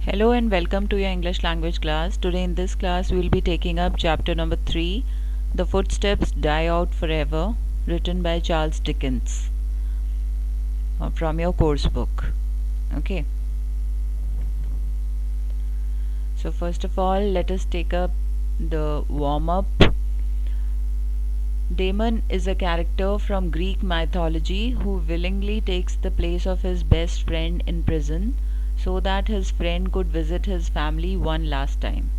Hello and welcome to your English language class. Today in this class we will be taking up chapter number 3, The Footsteps Die Out Forever, written by Charles Dickens from your course book. Okay. So first of all, let us take up the warm-up. Damon is a character from Greek mythology who willingly takes the place of his best friend in prison so that his friend could visit his family one last time.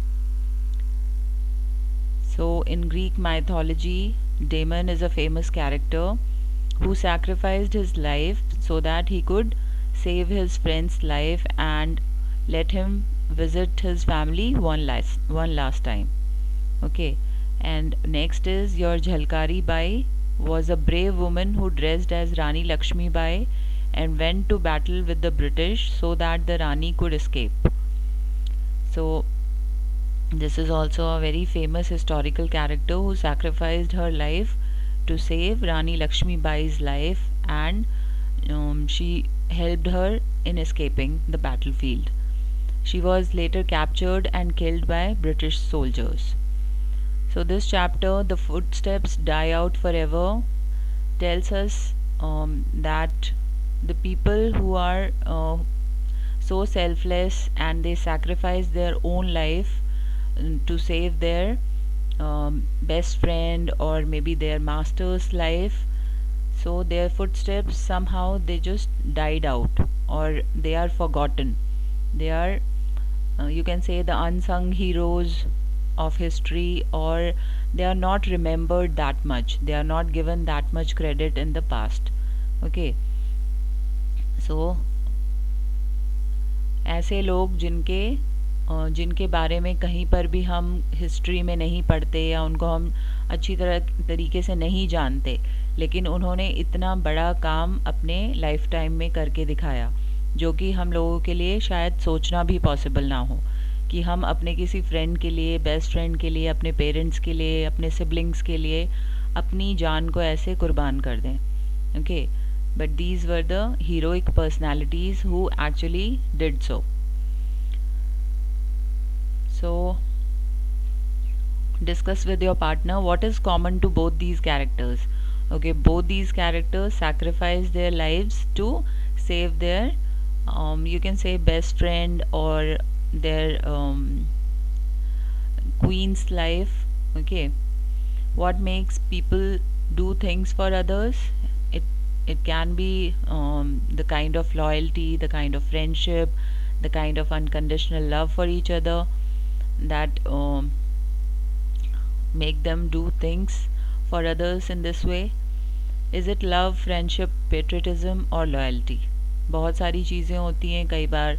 So, in Greek mythology, Damon is a famous character who sacrificed his life so that he could save his friend's life and let him visit his family one last time. Okay, and next is your Jhalkari Bai was a brave woman who dressed as Rani Lakshmi Bai and went to battle with the British so that the Rani could escape. So this is also a very famous historical character who sacrificed her life to save Rani Lakshmi Bai's life, and she helped her in escaping the battlefield. She was later captured and killed by British soldiers. So this chapter, The Footsteps Die Out Forever, tells us that the people who are so selfless and they sacrifice their own life to save their best friend or maybe their master's life, so their footsteps somehow they just died out or they are forgotten. They are you can say the unsung heroes of history, or they are not remembered that much, they are not given that much credit in the past. Okay, so ऐसे लोग जिनके बारे में कहीं पर भी हम history में नहीं पढ़ते या उनको हम अच्छी तरीके से नहीं जानते, लेकिन उन्होंने इतना बड़ा काम अपने लाइफ टाइम में करके दिखाया जो कि हम लोगों के लिए शायद सोचना भी पॉसिबल ना हो कि हम अपने किसी फ्रेंड के लिए, बेस्ट फ्रेंड के लिए, अपने पेरेंट्स के लिए, अपने सिबलिंग्स के लिए अपनी जान को ऐसे कुर्बान कर दें. Okay, but these were the heroic personalities who actually did so. So discuss with your partner what is common to both these characters. Okay, both these characters sacrificed their lives to save their you can say best friend or their queen's life. Okay, what makes people do things for others? It can be the kind of loyalty, the kind of friendship, the kind of unconditional love for each other that make them do things for others in this way. Is it love, friendship, patriotism or loyalty? बहुत सारी चीज़ें होती हैं. कई बार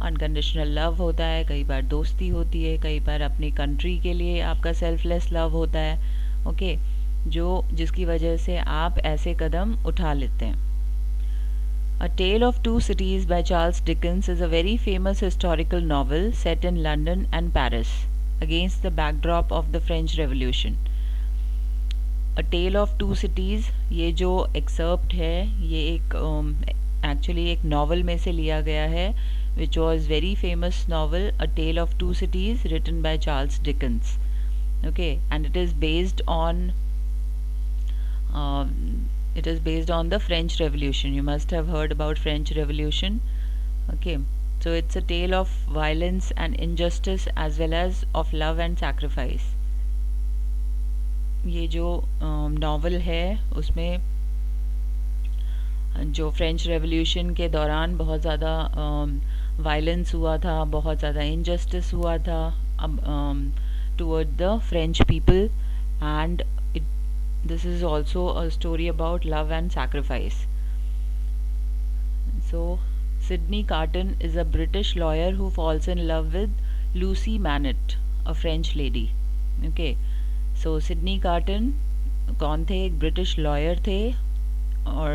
unconditional love होता है, कई बार दोस्ती होती है, कई बार अपनी कंट्री के लिए आपका सेल्फलेस लव होता है. ओके, जिसकी वजह से आप ऐसे कदम उठा लेते हैं. A Tale of Two Cities by Charles Dickens is a very famous historical novel set in London and Paris against the backdrop of the French Revolution. A Tale of Two Cities, ये जो excerpt है ये एक actually एक novel में से लिया गया है which was very famous novel A Tale of Two Cities written by Charles Dickens. Okay, and it is based on the French Revolution. You must have heard about French Revolution. Okay, so it's a tale of violence and injustice as well as of love and sacrifice. ये जो novel है उसमें जो French revolution के दौरान बहुत ज़्यादा violence हुआ था, बहुत ज़्यादा इनजस्टिस हुआ था toward the French people, and this is also a story about love and sacrifice. So Sidney Carton is a British lawyer who falls in love with Lucy Manet, a French lady. Okay, so Sidney Carton कौन थे? एक British lawyer थे और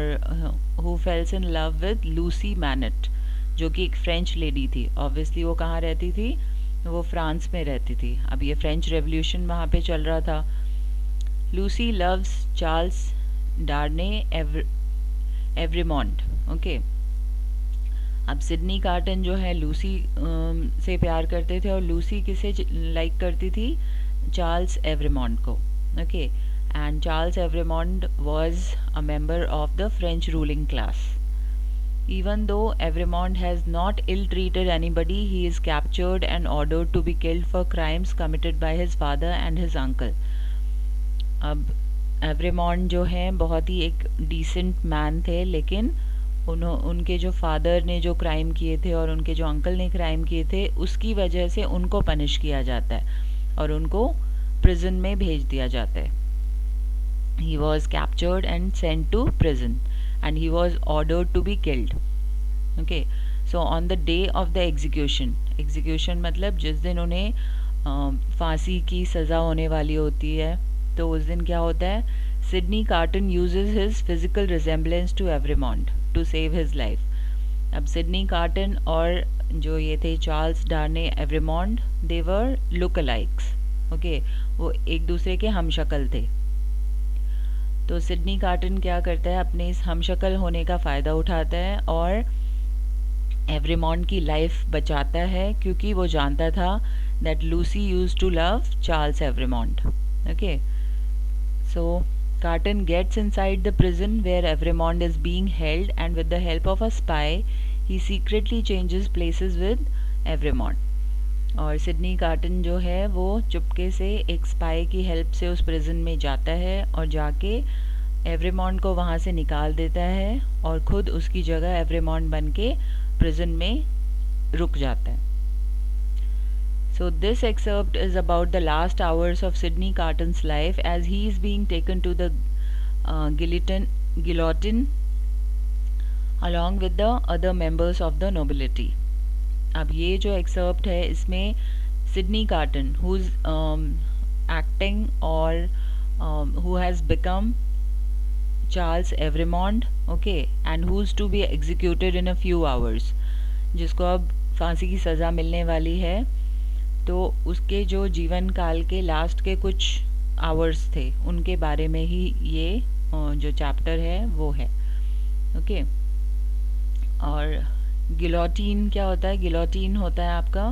who falls in love with Lucy Manet, जो कि एक French lady थी. Obviously वो कहाँ रहती थी? वो फ्रांस में रहती थी. अब ये फ्रेंच रेवोल्यूशन वहाँ पे चल रहा था. Lucy loves Charles Darnay Evremond. Okay, अब सिडनी कार्टन जो है लूसी से प्यार करते थे, और लूसी किसे लाइक करती थी? चार्ल्स एवरेमॉन्ड को. Okay, and Charles Evremond was a member of the French ruling class. Even though Evremond has not ill-treated anybody, he is captured and ordered to be killed for crimes committed by his father and his uncle. अब एवरेमॉन्ड जो हैं बहुत ही एक decent man थे, लेकिन उनके जो father ने जो क्राइम किए थे और उनके जो अंकल ने क्राइम किए थे, उसकी वजह से उनको पनिश किया जाता है और उनको प्रिजन में भेज दिया जाता है. He was captured and sent to prison and he was ordered to be killed. Okay, so on the day of the execution मतलब जिस दिन उन्हें फांसी की सज़ा होने वाली होती है, तो उस दिन क्या होता है? Sydney carton uses his physical resemblance to Evremond to save his life. अब सिडनी कार्टन और जो ये थे Charles डार्ने एवरेमॉन्ड, they were lookalikes. Okay, वो एक दूसरे के हमशक्ल थे. तो सिडनी कार्टन क्या करता है? अपने इस हमशक्ल होने का फ़ायदा उठाता है और एवरेमॉन्ड की लाइफ बचाता है, क्योंकि वो जानता था that Lucy used to love Charles Evremond. Okay, so Carton gets inside the prison where Evremond is being held and with the help of a spy he secretly changes places with Evremond. और Sydney carton जो है वो चुपके से एक spy की help से उस प्रिजन में जाता है और जाके एवरेमॉन्ड को वहाँ से निकाल देता है और खुद उसकी जगह एवरेमॉन्ड बन के प्रिजन में रुक जाता है. So this excerpt is about the last hours of Sydney Carton's life as he is being taken to the guillotine along with the other members of the nobility. अब ये जो एक्सर्प्ट है इसमें Sydney Carton who is acting और who has become Charles Evremond, okay, and who is to be executed in a few hours, जिसको अब फांसी की सज़ा मिलने वाली है, तो उसके जो जीवन काल के लास्ट के कुछ आवर्स थे उनके बारे में ही ये जो चैप्टर है वो है. ओके, और गिलोटीन क्या होता है? गिलोटीन होता है आपका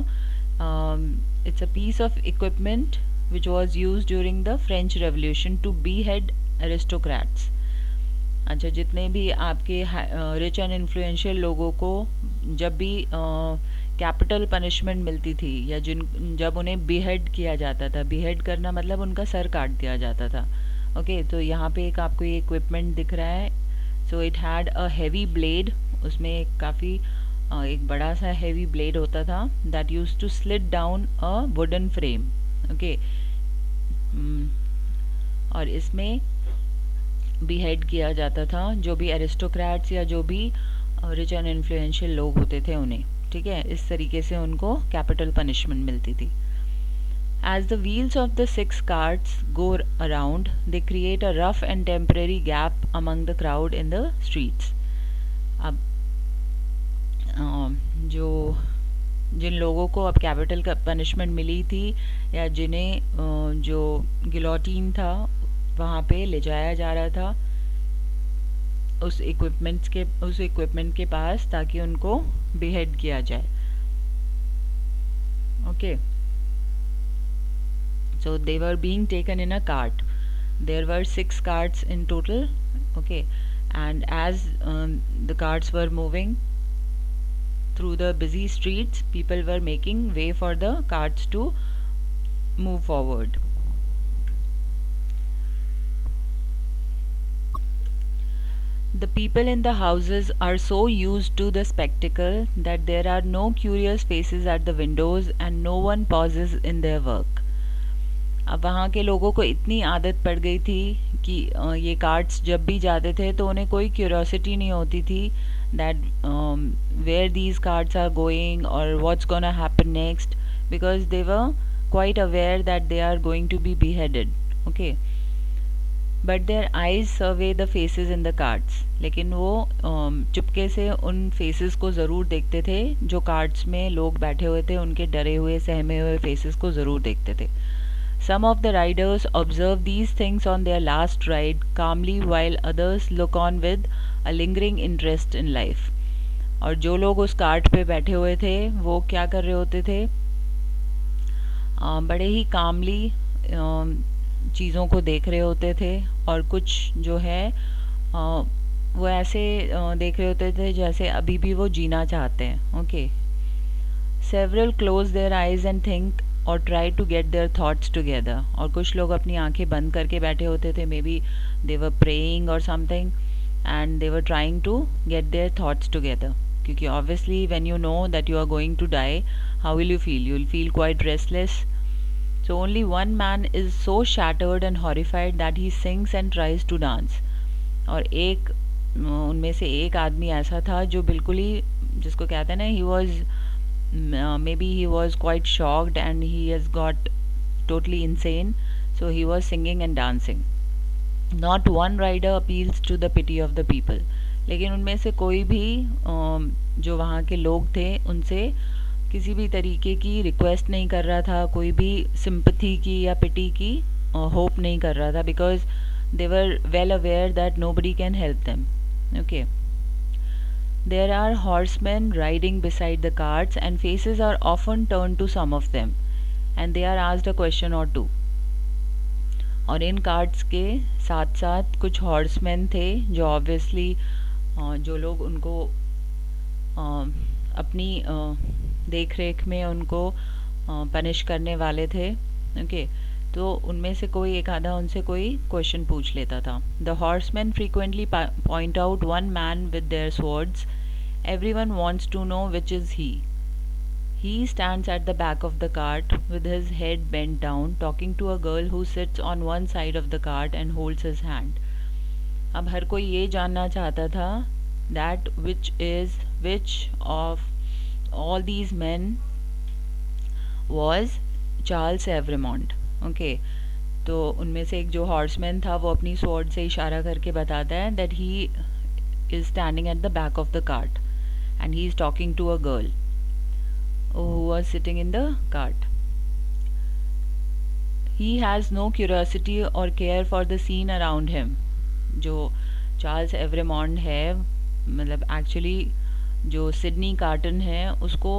it's a piece of equipment which was use during the French revolution to be head aristocrats. अच्छा, जितने भी आपके रिच एंड इन्फ्लुएंशियल लोगों को जब भी कैपिटल पनिशमेंट मिलती थी या जब उन्हें बीहेड किया जाता था, बीहेड करना मतलब उनका सर काट दिया जाता था. ओके, तो यहाँ पे एक आपको ये इक्विपमेंट दिख रहा है. So it had a heavy blade, उसमें एक बड़ा सा हैवी ब्लेड होता था that use to slit down a wooden frame. Okay, और इसमें बीहेड किया जाता था जो भी एरिस्टोक्रेट्स या जो भी रिच एंड इन्फ्लुएंशियल लोग होते थे उन्हें. ठीक है, इस तरीके से उनको कैपिटल पनिशमेंट मिलती थी. As the wheels of the 6 carts go around, they create a rough and temporary gap among the crowd in the streets. अब जिन लोगों को अब कैपिटल का पनिशमेंट मिली थी या जिन्हें जो गिलोटीन था वहाँ पे ले जाया जा रहा था उस इक्विपमेंट के पास, ताकि उनको बेहेड किया जाए. Okay, so they were being taken in a cart. There were 6 carts in total. Okay, and as the carts were moving through the busy streets, people were making way for the carts to move forward. The people in the houses are so used to the spectacle that there are no curious faces at the windows and no one pauses in their work. अब वहाँ के लोगों को इतनी आदत पड़ गई थी कि ये कार्ड्स जब भी जाते थे तो उन्हें कोई क्यूरियोसिटी नहीं होती थी that where these cards are going और what's gonna happen next, because they were quite aware that they are going to be beheaded. Okay, but their eyes survey the faces in the cards. लेकिन वो चुपके से उन faces को ज़रूर देखते थे जो कार्ड्स में लोग बैठे हुए थे, उनके डरे हुए सहमे हुए फेसेस को ज़रूर देखते थे. Some of the riders observe these things on their last ride calmly while others look on with a lingering interest in life. और जो लोग उस कार्ट पे बैठे हुए थे वो क्या कर रहे होते थे, बड़े ही कामली चीज़ों को देख रहे होते थे, और कुछ जो है वो ऐसे देख रहे होते थे जैसे अभी भी वो जीना चाहते हैं. Okay. Several close their eyes and think और try to get their thoughts together. और कुछ लोग अपनी आंखें बंद करके बैठे होते थे, maybe they were praying और something, and they were trying to get their thoughts together. क्योंकि obviously when you know that you are going to die, how will you will feel quite restless. So only one man is so shattered and horrified that he sings and tries to dance. और एक उनमें से एक आदमी ऐसा था जो बिल्कुल ही, जिसको कहते हैं ना, he was maybe he was quite shocked and he has got totally insane, so he was singing and dancing. Not one rider appeals to the pity of the people. लेकिन उनमें से कोई भी जो वहाँ के लोग थे उनसे किसी भी तरीके की रिक्वेस्ट नहीं कर रहा था, कोई भी सिंपथी की या पिटी की होप नहीं कर रहा था, because they were well aware that nobody can help them. Okay. There are horseman riding beside the carts and faces are often turn to some of them and they are asked a question or two. और इन carts के साथ साथ कुछ horseman थे जो obviously जो लोग उनको अपनी देख रेख में उनको पनिश करने वाले थे. ओके. तो उनमें से कोई एक आधा उनसे कोई क्वेश्चन पूछ लेता था. The horseman frequently point out one man with their swords. Everyone wants to know which is he. He stands at the back of the cart with his head bent down, talking to a girl who sits on one side of the cart and holds his hand. अब हर कोई ये जानना चाहता था that which of all these men was Charles Evremond. Okay. तो उनमें से एक जो हॉर्समैन था वो अपनी स्वॉर्ड से इशारा करके बताता है that he is standing at the back of the cart and he is talking to a girl who was sitting in the cart. He has no curiosity or care for the scene around him. जो Charles एवरेमॉन्ड है, मतलब actually जो Sydney carton है, उसको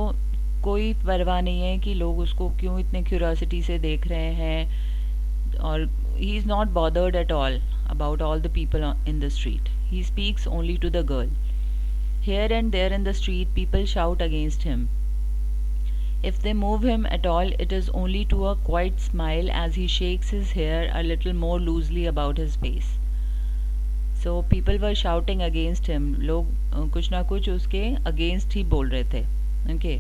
कोई परवाह नहीं है कि लोग उसको क्यों इतने क्यूरियोसिटी से देख रहे हैं, और he is not bothered at all about all the people in the street. He speaks only to the girl. Here and there in the street people shout against him. If they move him at all, it is only to a quiet smile as he shakes his hair a little more loosely about his face. So people were shouting against him. लोग कुछ ना कुछ उसके against ही बोल रहे थे. Okay.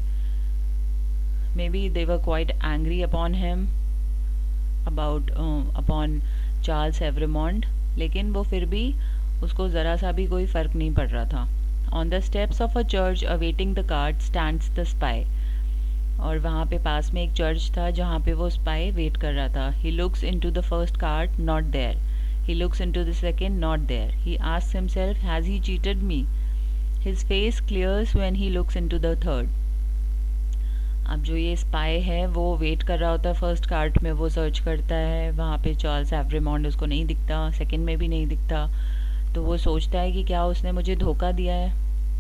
Maybe they were quite angry upon him, upon Charles Evremond. लेकिन वो फिर भी उसको ज़रा सा भी कोई फ़र्क नहीं पड़ रहा था. On the steps of a church awaiting the cart stands the spy. और वहाँ पे पास में एक चर्च था जहाँ पे वो स्पाई वेट कर रहा था. He looks into the first cart, not there. He looks into the second, not there. He asks himself, has he cheated me? His face clears when he looks into the third. अब जो ये spy है वो wait कर रहा होता है first cart में, वो सर्च करता है, वहाँ पे चार्ल्स एवरेमॉन्ड उसको नहीं दिखता, सेकंड में भी नहीं दिखता. तो वो सोचता है कि क्या उसने मुझे धोखा दिया है.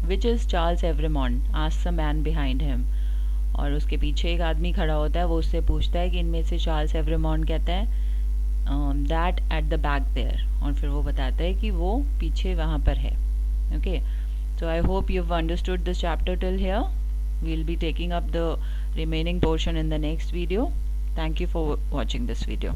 Which is Charles Evremond? asks a man behind him. और उसके पीछे एक आदमी खड़ा होता है, वो उससे पूछता है कि इनमें से चार्ल्स एवरेमॉन्ड कहता है that at the back there, और फिर वो बताता है कि वो पीछे वहाँ पर है. Okay. So I hope you have understood this chapter till here. We will be taking up the remaining portion in the next video. Thank you for watching this video.